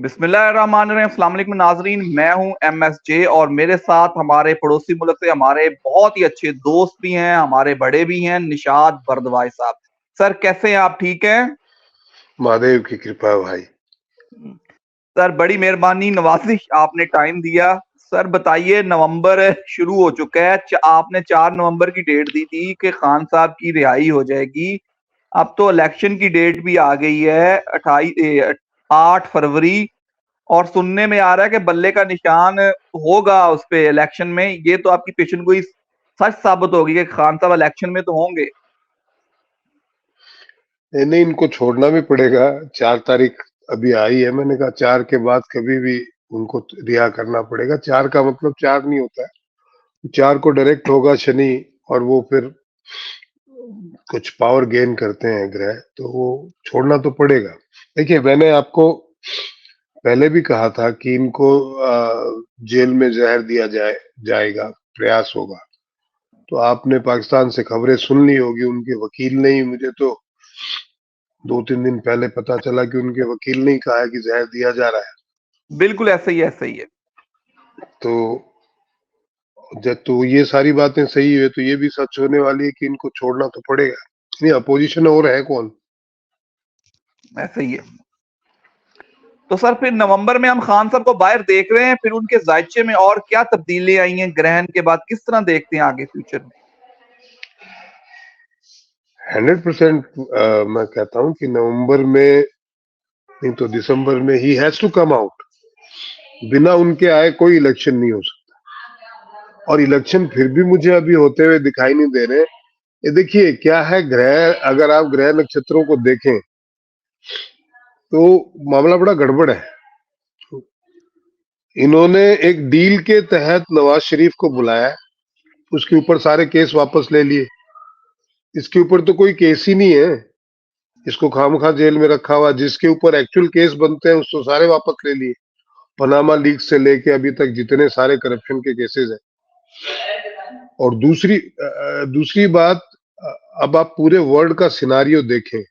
बिस्मिल्लाहिर्रहमानिर्रहीम। अस्सलाम वालेकुम नाजरीन, मैं हूं MSJ और मेरे साथ हमारे पड़ोसी मुल्क से हमारे बहुत ही अच्छे दोस्त भी हैं, हमारे बड़े भी हैं, निशात बरदवाई साहब। सर कैसे हैं आप? ठीक हैं महादेव की कृपा भाई। सर? बड़ी मेहरबानी, नवाजिश, आपने टाइम दिया। सर बताइए, नवंबर शुरू हो चुका है, आपने 4 नवंबर की डेट दी थी कि खान साहब की रिहाई हो जाएगी। अब तो इलेक्शन की डेट भी आ गई है, 8 फरवरी। और सुनने में आ रहा है कि बल्ले का निशान होगा उस पे इलेक्शन में। ये तो आपकी पेशन गोई सच साबित होगी कि खान साहब इलेक्शन में तो होंगे। नहीं, इनको छोड़ना भी पड़ेगा। 4 तारीख अभी आई है, मैंने कहा 4 के बाद कभी भी उनको रिहा करना पड़ेगा। 4 का मतलब 4 नहीं होता है। 4 को डायरेक्ट होगा शनि, और वो फिर कुछ पावर गेन करते हैं ग्रह, तो वो छोड़ना तो पड़ेगा। देखिए, मैंने आपको पहले भी कहा था कि इनको जेल में जहर दिया जाएगा, प्रयास होगा। तो आपने पाकिस्तान से खबरें सुन ली होगी, उनके वकील ने ही, मुझे तो 2-3 दिन पहले पता चला कि उनके वकील ने ही कहा है कि जहर दिया जा रहा बिल्कुल ऐसा ही है, ऐसा ही है। है। तो जब तो ये सारी बातें सही है, तो ये भी सच होने वाली है कि इनको छोड़ना तो पड़ेगा। नहीं, अपोजिशन और है कौन? ऐसा ही है। तो सर फिर नवंबर में हम खान साहब को बाहर देख रहे हैं, फिर उनके जायचे में और क्या तब्दीली आई हैं ग्रहण के बाद? किस तरह देखते हैं आगे फ्यूचर में? 100% मैं कहता हूं कि नवंबर में नहीं तो दिसंबर में ही हैज टू कम आउट। बिना उनके आए कोई इलेक्शन नहीं हो सकता, और इलेक्शन फिर भी मुझे अभी होते हुए दिखाई नहीं दे रहे। ये देखिए क्या है, ग्रह, अगर आप ग्रह नक्षत्रों को देखें तो मामला बड़ा गड़बड़ है। इन्होंने एक डील के तहत नवाज शरीफ को बुलाया, उसके ऊपर सारे केस वापस ले लिए। इसके ऊपर तो कोई केस ही नहीं है, इसको खामखा जेल में रखा हुआ। जिसके ऊपर एक्चुअल केस बनते हैं उसको सारे वापस ले लिए। पनामा लीक से लेके अभी तक जितने सारे करप्शन के केसेस हैं। और दूसरी बात, अब आप पूरे वर्ल्ड का सिनारियो देखें।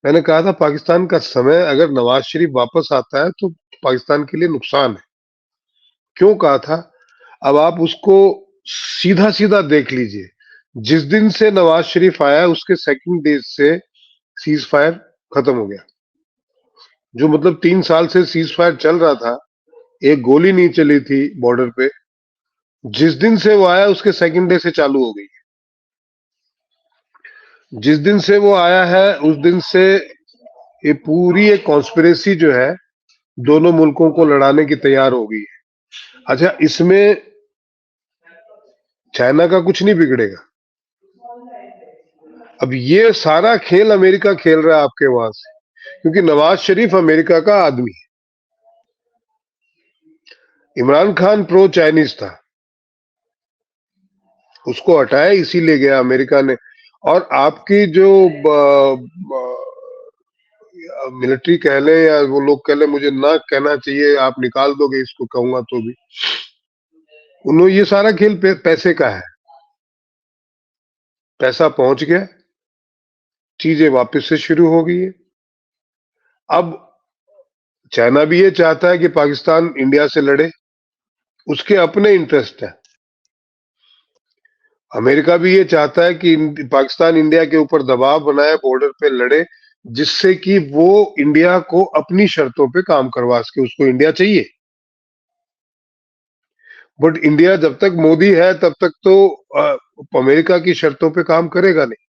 मैंने कहा था पाकिस्तान का समय, अगर नवाज शरीफ वापस आता है तो पाकिस्तान के लिए नुकसान है। क्यों कहा था? अब आप उसको सीधा सीधा देख लीजिए। जिस दिन से नवाज शरीफ आया उसके सेकंड डे से सीज फायर खत्म हो गया। जो मतलब 3 साल से सीज फायर चल रहा था, एक गोली नहीं चली थी बॉर्डर पे। जिस दिन से वो आया उसके सेकंड डे से चालू हो गई। जिस दिन से वो आया है उस दिन से ये पूरी एक कॉन्स्पिरेसी जो है दोनों मुल्कों को लड़ाने की तैयार हो गई है। अच्छा, इसमें चाइना का कुछ नहीं बिगड़ेगा। अब ये सारा खेल अमेरिका खेल रहा है आपके वहां से, क्योंकि नवाज शरीफ अमेरिका का आदमी है। इमरान खान प्रो चाइनीज था, उसको हटाया इसीलिए गया अमेरिका ने। और आपकी जो मिलिट्री कह ले या वो लोग कह ले, मुझे ना कहना चाहिए, आप निकाल दोगे इसको कहूंगा तो भी, उन्होंने ये सारा खेल पैसे का है। पैसा पहुंच गया, चीजें वापस से शुरू हो गई है। अब चाइना भी ये चाहता है कि पाकिस्तान इंडिया से लड़े, उसके अपने इंटरेस्ट है। अमेरिका भी ये चाहता है कि पाकिस्तान इंडिया के ऊपर दबाव बनाए, बॉर्डर पे लड़े, जिससे कि वो इंडिया को अपनी शर्तों पे काम करवा सके। उसको इंडिया चाहिए, बट इंडिया जब तक मोदी है तब तक तो अमेरिका की शर्तों पे काम करेगा नहीं,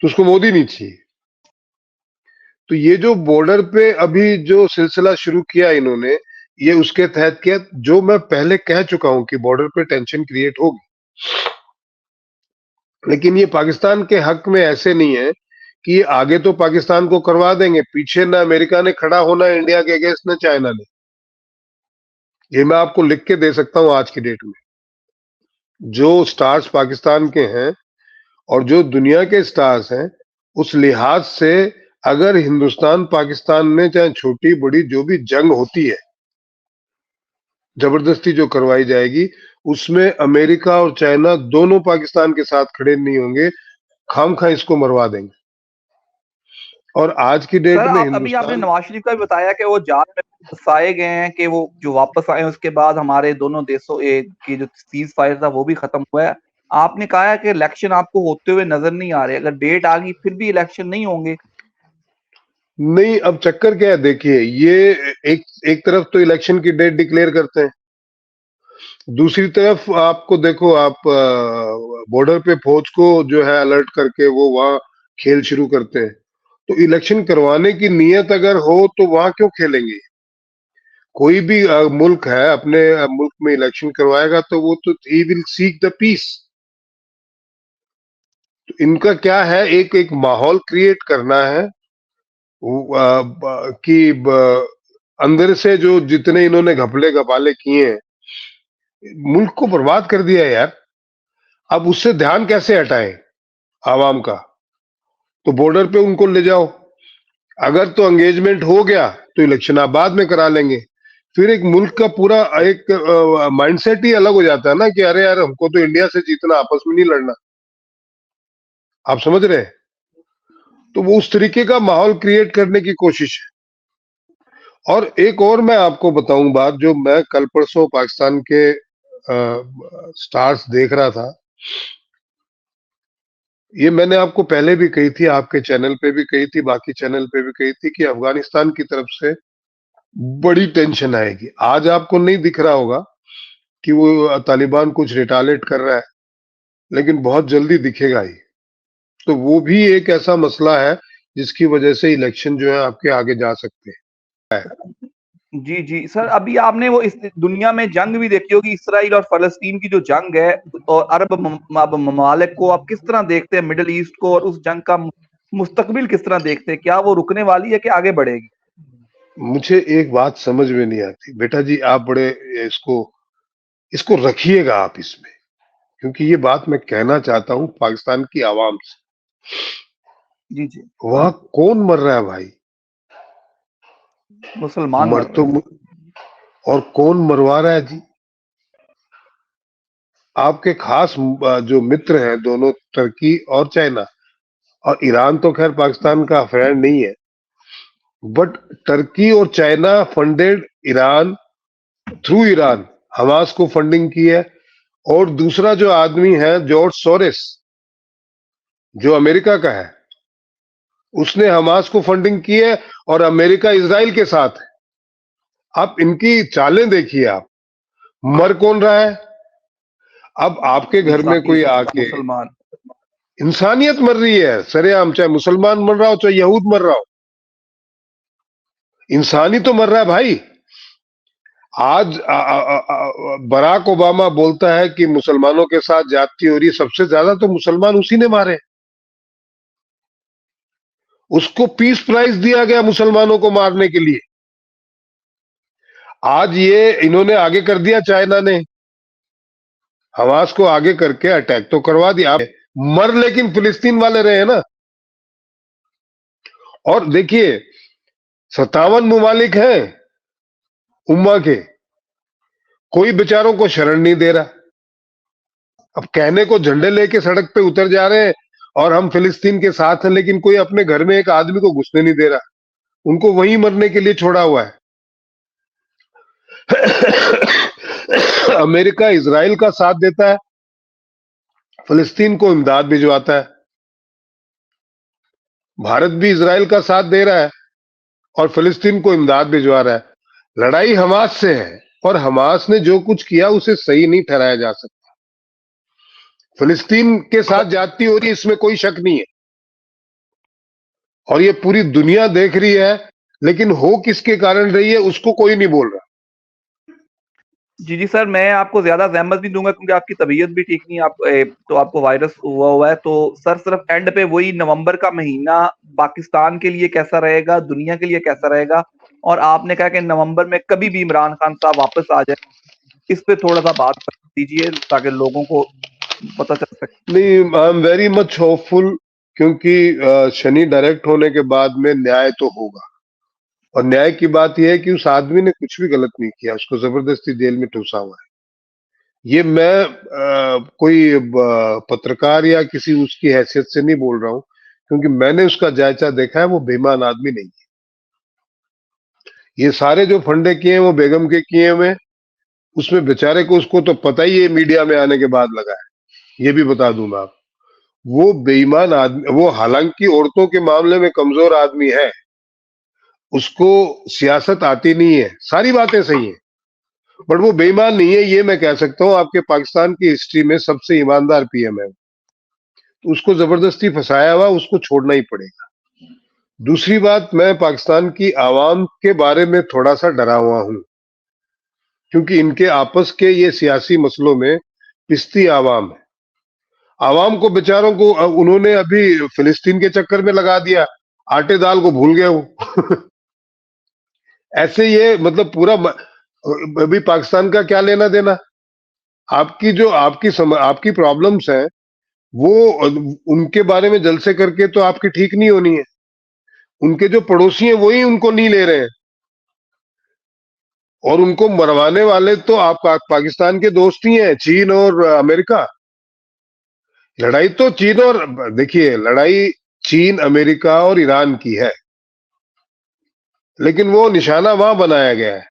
तो उसको मोदी नहीं चाहिए। तो ये जो बॉर्डर पे अभी जो सिलसिला शुरू किया इन्होंने, ये उसके तहत किया, जो मैं पहले कह चुका हूं कि बॉर्डर पे टेंशन क्रिएट होगी। लेकिन ये पाकिस्तान के हक में ऐसे नहीं है कि आगे तो पाकिस्तान को करवा देंगे, पीछे ना अमेरिका ने खड़ा होना है इंडिया के अगेंस्ट, न चाइना ने। ये मैं आपको लिख के दे सकता हूं आज की डेट में। जो स्टार्स पाकिस्तान के हैं और जो दुनिया के स्टार्स हैं, उस लिहाज से अगर हिंदुस्तान पाकिस्तान में चाहे छोटी बड़ी जो भी जंग होती है, जबरदस्ती जो करवाई जाएगी, उसमें अमेरिका और चाइना दोनों पाकिस्तान के साथ खड़े नहीं होंगे, खामखा इसको मरवा देंगे। और आज की डेट सर में आप अभी आपने हिंदुस्तान, नवाज शरीफ का भी बताया कि वो जाल में फंसाए गए हैं, कि वो जो वापस आए उसके बाद हमारे दोनों देशों की जो सीज फायर था वो भी खत्म हुआ है। आपने कहा है कि इलेक्शन आपको होते हुए नजर नहीं आ रहे, अगर डेट आ गई फिर भी इलेक्शन नहीं होंगे। नहीं, अब चक्कर क्या है देखिए, ये एक एक तरफ तो इलेक्शन की डेट डिक्लेयर करते हैं, दूसरी तरफ आपको देखो, आप बॉर्डर पे फौज को जो है अलर्ट करके वो वहां खेल शुरू करते हैं। तो इलेक्शन करवाने की नीयत अगर हो तो वहां क्यों खेलेंगे? कोई भी मुल्क है अपने मुल्क में इलेक्शन करवाएगा तो वो तो ही विल सीक द पीस। तो इनका क्या है, एक एक माहौल क्रिएट करना है कि अंदर से जो जितने इन्होंने घपले घपाले किए हैं, मुल्क को बर्बाद कर दिया है यार। अब उससे ध्यान कैसे हटाएं आवाम का? तो बॉर्डर पे उनको ले जाओ, अगर तो एंगेजमेंट हो गया तो इलेक्शन आप बाद में करा लेंगे। फिर एक मुल्क का पूरा एक माइंडसेट ही अलग हो जाता है ना कि अरे यार हमको तो इंडिया से जीतना, आपस में नहीं लड़ना। आप समझ रहे हैं? तो वो उस तरीके का माहौल क्रिएट करने की कोशिश है। और एक और मैं आपको बताऊं बात, जो मैं कल परसों पाकिस्तान के स्टार्स देख रहा था, ये मैंने आपको पहले भी कही थी, आपके चैनल पे भी कही थी, बाकी चैनल पे भी कही थी कि अफगानिस्तान की तरफ से बड़ी टेंशन आएगी। आज आपको नहीं दिख रहा होगा कि वो तालिबान कुछ रिटालेट कर रहा है, लेकिन बहुत जल्दी दिखेगा ही। तो वो भी एक ऐसा मसला है जिसकी वजह से इलेक्शन जो है आपके आगे जा सकते हैं। जी जी सर, अभी आपने वो इस दुनिया में जंग भी देखी होगी, इसराइल और फलस्तीन की जो जंग है, और अरब ममालिक को आप किस तरह देखते हैं, मिडिल ईस्ट को, और उस जंग का मुस्तकबिल किस तरह देखते हैं? क्या वो रुकने वाली है कि आगे बढ़ेगी? मुझे एक बात समझ में नहीं आती बेटा जी, आप बड़े इसको इसको रखिएगा आप इसमें, क्योंकि ये बात मैं कहना चाहता हूं पाकिस्तान की आवाम से। जी जी। वहां कौन मर रहा है भाई? मुसलमान मर मर रहे तो हैं। और कौन मरवा रहा है जी? आपके खास जो मित्र हैं दोनों, तुर्की और चाइना, और ईरान तो खैर पाकिस्तान का फ्रेंड नहीं है, बट टर्की और China funded Iran, through Iran Hamas को फंडिंग की है। और दूसरा जो आदमी है जॉर्ज सोरेस, जो अमेरिका का है, उसने हमास को फंडिंग की है, और अमेरिका इजराइल के साथ है। आप इनकी चालें देखिए आप। मर कौन रहा है? अब आपके घर में इसराइल, कोई आके, मुसलमान। इंसानियत मर रही है सरेआम, चाहे मुसलमान मर रहा हो चाहे यहूद मर रहा हो, इंसान ही तो मर रहा है भाई। आज बराक ओबामा बोलता है कि मुसलमानों के साथ ज्यादती हो रही है, सबसे ज्यादा तो मुसलमान उसी ने मारे। उसको पीस प्राइज दिया गया मुसलमानों को मारने के लिए। आज ये इन्होंने आगे कर दिया, चाइना ने हमास को आगे करके अटैक तो करवा दिया। मर लेकिन फिलिस्तीन वाले रहे हैं ना। और देखिए, 57 ममालिक हैं उम्मा के, कोई बेचारों को शरण नहीं दे रहा। अब कहने को झंडे लेके सड़क पे उतर जा रहे हैं और हम फिलिस्तीन के साथ हैं, लेकिन कोई अपने घर में एक आदमी को घुसने नहीं दे रहा, उनको वहीं मरने के लिए छोड़ा हुआ है। अमेरिका इजराइल का साथ देता है, फिलिस्तीन को इमदाद भिजवाता है। भारत भी इजराइल का साथ दे रहा है और फिलिस्तीन को इमदाद भिजवा रहा है। लड़ाई हमास से है, और हमास ने जो कुछ किया उसे सही नहीं ठहराया जा सकता। फिलिस्तीन के साथ ज्यादती हो रही है, इसमें कोई शक नहीं है, और ये पूरी दुनिया देख रही है, लेकिन हो किसके कारण रही है उसको कोई नहीं बोल रहा। जी जी सर, मैं आपको ज्यादा ज़हमत नहीं दूंगा क्योंकि आपकी तबीयत भी ठीक नहीं है, तो आपको वायरस हुआ है। तो सर सिर्फ एंड पे वही, नवंबर का महीना पाकिस्तान के लिए कैसा रहेगा, दुनिया के लिए कैसा रहेगा, और आपने कहा कि नवंबर में कभी भी इमरान खान साहब वापस आ जाए, इस पे थोड़ा सा बात कर दीजिए ताकि लोगों को पता चल सके। नहीं, I am very much hopeful, क्योंकि शनि डायरेक्ट होने के बाद में न्याय तो होगा। और न्याय की बात यह है कि उस आदमी ने कुछ भी गलत नहीं किया, उसको जबरदस्ती जेल में ठूसा हुआ है। ये मैं कोई पत्रकार या किसी उसकी हैसियत से नहीं बोल रहा हूं, क्योंकि मैंने उसका जायजा देखा है, वो बेईमान आदमी नहीं है। ये सारे जो फंडे किए हैं वो बेगम के किए हुए, उसमें बेचारे को, उसको तो पता ही है मीडिया में आने के बाद लगा है। ये भी बता दूं मैं आप, वो बेईमान आदमी, वो हालांकि औरतों के मामले में कमजोर आदमी है, उसको सियासत आती नहीं है, सारी बातें सही है, बट वो बेईमान नहीं है, ये मैं कह सकता हूँ। आपके पाकिस्तान की हिस्ट्री में सबसे ईमानदार पीएम है, तो उसको जबरदस्ती फंसाया हुआ, उसको छोड़ना ही पड़ेगा। दूसरी बात, मैं पाकिस्तान की आवाम के बारे में थोड़ा सा डरा हुआ हूं, क्योंकि इनके आपस के ये सियासी मसलों में पिसती आवाम है। आवाम को बेचारों को उन्होंने अभी फिलिस्तीन के चक्कर में लगा दिया, आटे दाल को भूल गए वो। ऐसे ये मतलब पूरा अभी पाकिस्तान का क्या लेना देना। आपकी जो आपकी प्रॉब्लम्स हैं, वो उनके बारे में जलसे करके तो आपकी ठीक नहीं होनी है। उनके जो पड़ोसी हैं वही उनको नहीं ले रहे हैं, और उनको मरवाने वाले तो आप पाकिस्तान के दोस्त ही हैं, चीन और अमेरिका। लड़ाई तो चीन और, देखिए, लड़ाई चीन, अमेरिका और ईरान की है, लेकिन वो निशाना वहां बनाया गया है,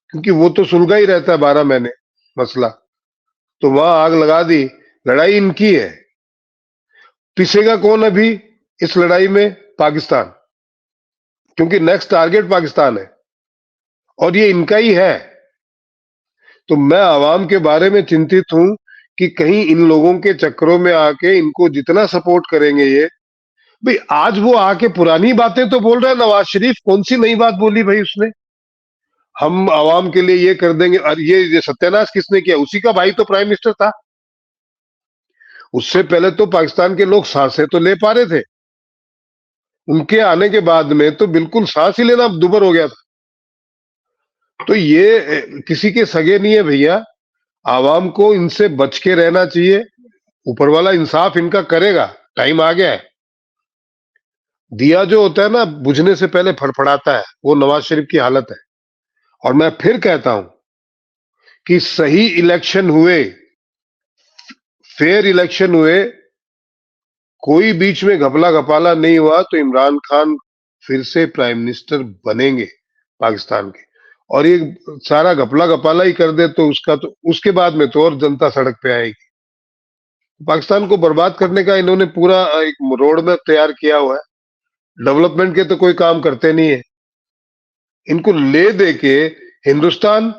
क्योंकि वो तो सुलगा ही रहता है 12 महीने मसला, तो वहां आग लगा दी। लड़ाई इनकी है। पिसेगा कौन अभी इस लड़ाई में? पाकिस्तान, क्योंकि नेक्स्ट टारगेट पाकिस्तान है और ये इनका ही है। तो मैं आवाम के बारे में चिंतित हूं कि कहीं इन लोगों के चक्करों में आके इनको जितना सपोर्ट करेंगे ये, भाई आज वो आके पुरानी बातें तो बोल रहा है। नवाज शरीफ कौन सी नई बात बोली भाई उसने? हम आवाम के लिए ये कर देंगे। और ये सत्यानाश किसने किया? उसी का भाई तो प्राइम मिनिस्टर था। उससे पहले तो पाकिस्तान के लोग सांसें तो ले पा रहे थे, उनके आने के बाद में तो बिल्कुल सांस ही लेना दुभर हो गया था। तो ये किसी के सगे नहीं है भैया। आवाम को इनसे बच के रहना चाहिए। ऊपर वाला इंसाफ इनका करेगा, टाइम आ गया है। दिया जो होता है ना, बुझने से पहले फड़फड़ाता है, वो नवाज शरीफ की हालत है। और मैं फिर कहता हूं कि सही इलेक्शन हुए, फेयर इलेक्शन हुए, कोई बीच में घपला घपाला नहीं हुआ, तो इमरान खान फिर से प्राइम मिनिस्टर बनेंगे पाकिस्तान के। और ये सारा घपला घपाला ही कर दे तो उसके बाद में तो और जनता सड़क पे आएगी। पाकिस्तान को बर्बाद करने का इन्होंने पूरा एक रोड मैप तैयार किया हुआ है। डेवलपमेंट के तो कोई काम करते नहीं है। इनको ले दे के हिंदुस्तान,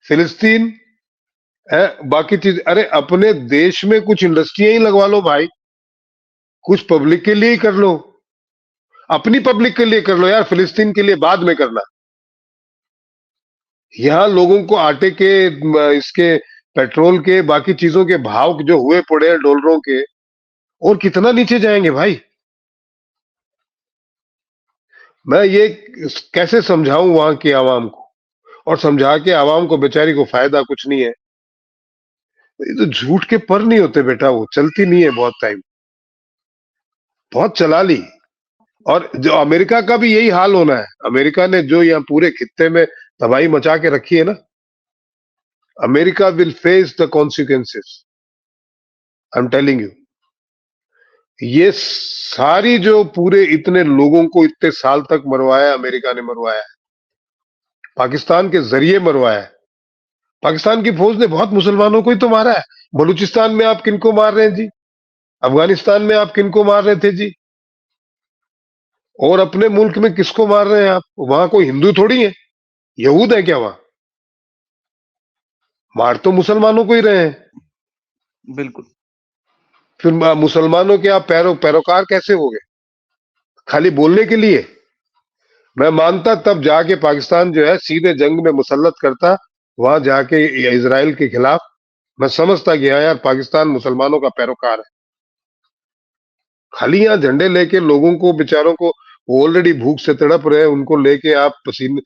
फिलिस्तीन है, बाकी चीज, अरे अपने देश में कुछ इंडस्ट्रियां ही लगवा लो भाई, कुछ पब्लिक के लिए ही कर लो, अपनी पब्लिक के लिए कर लो यार, फिलिस्तीन के लिए बाद में करना। यहाँ लोगों को आटे के, इसके, पेट्रोल के, बाकी चीजों के भाव जो हुए पड़े हैं डॉलरों के, और कितना नीचे जाएंगे भाई? मैं ये कैसे समझाऊं वहां की आवाम को, और समझा के आवाम को बेचारी को फायदा कुछ नहीं है। ये तो झूठ के पर नहीं होते बेटा, वो चलती नहीं है बहुत टाइम, बहुत चला ली। और जो अमेरिका का भी यही हाल होना है। अमेरिका ने जो यहाँ पूरे खित्ते में तबाही मचा के रखी है ना, America will face the consequences, I am telling you. ये सारी जो पूरे इतने लोगों को इतने साल तक मरवाया, अमेरिका ने मरवाया, पाकिस्तान के जरिए मरवाया। पाकिस्तान की फौज ने बहुत मुसलमानों को ही तो मारा है। बलूचिस्तान में आप किनको मार रहे हैं जी? अफगानिस्तान में आप किनको मार रहे थे जी? और अपने मुल्क में किसको मार रहे हैं आप? वहां कोई हिंदू थोड़ी है, यहूद है क्या वहां? मार तो मुसलमानों को ही रहे हैं। बिल्कुल। फिर मुसलमानों के आप पैरोकार कैसे हो गए? खाली बोलने के लिए? मैं मानता तब जाके पाकिस्तान जो है सीधे जंग में मुसल्लत करता, वहां जाके इजराइल के खिलाफ। मैं समझता कि हाँ यार, पाकिस्तान मुसलमानों का पैरोकार है। खाली यहाँ झंडे लेके लोगों को, बेचारों को ऑलरेडी भूख से तड़प रहे हैं, उनको लेके आप पसीने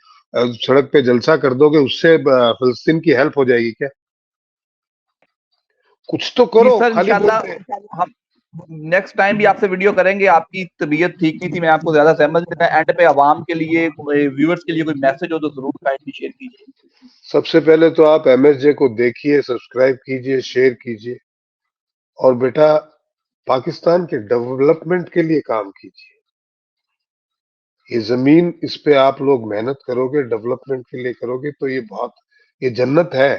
सड़क पे जलसा कर दोगे, उससे फिलिस्तीन की हेल्प हो जाएगी क्या? कुछ तो जी करो, सर, खाली इंशाल्लाह बोलते। हम नेक्स्ट टाइम भी आपसे वीडियो करेंगे। आपकी तबीयत ठीक नहीं थी, मैं आपको ज्यादा सहमत नहीं था। एंड पे आवाम के लिए, व्यूअर्स के लिए कोई मैसेज हो तो जरूर काइंडली शेयर कीजिए। सबसे पहले तो आप एमएसजे को देखिए, सब्सक्राइब कीजिए, शेयर कीजिए। और बेटा, पाकिस्तान के डेवलपमेंट के लिए काम कीजिए। ये जमीन, इस पे आप लोग मेहनत करोगे, डेवलपमेंट के लिए करोगे तो ये जन्नत है।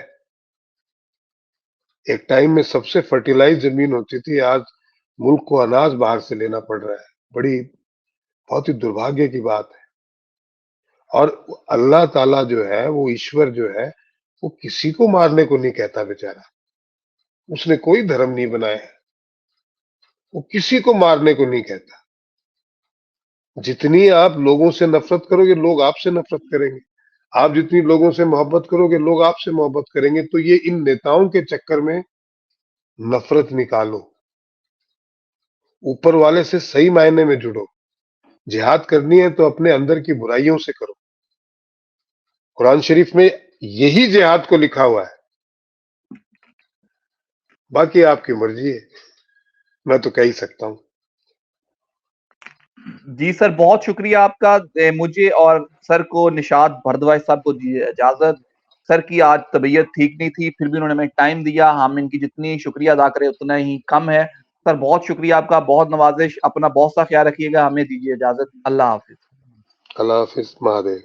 एक टाइम में सबसे फर्टिलाइज जमीन होती थी, आज मुल्क को अनाज बाहर से लेना पड़ रहा है। बहुत ही दुर्भाग्य की बात है। और अल्लाह ताला जो है, वो ईश्वर जो है, वो किसी को मारने को नहीं कहता बेचारा। उसने कोई धर्म नहीं बनाया है, वो किसी को मारने को नहीं कहता। जितनी आप लोगों से नफरत करोगे, लोग आपसे नफरत करेंगे। आप जितनी लोगों से मोहब्बत करोगे, लोग आपसे मोहब्बत करेंगे। तो ये इन नेताओं के चक्कर में नफरत निकालो, ऊपर वाले से सही मायने में जुड़ो। जिहाद करनी है तो अपने अंदर की बुराइयों से करो। कुरान शरीफ में यही जिहाद को लिखा हुआ है। बाकी आपकी मर्जी है, मैं तो कह ही सकता हूं। जी सर, बहुत शुक्रिया आपका। मुझे और सर को, निशात भारद्वाज साहब को दीजिए इजाजत। सर की आज तबीयत ठीक नहीं थी, फिर भी उन्होंने हमें टाइम दिया। हम इनकी जितनी शुक्रिया अदा करें उतना ही कम है। सर बहुत शुक्रिया आपका, बहुत नवाजिश। अपना बहुत सा ख्याल रखिएगा। हमें दीजिए इजाजत। अल्लाह हाफिज। अल्लाह हाफिज, महादेव।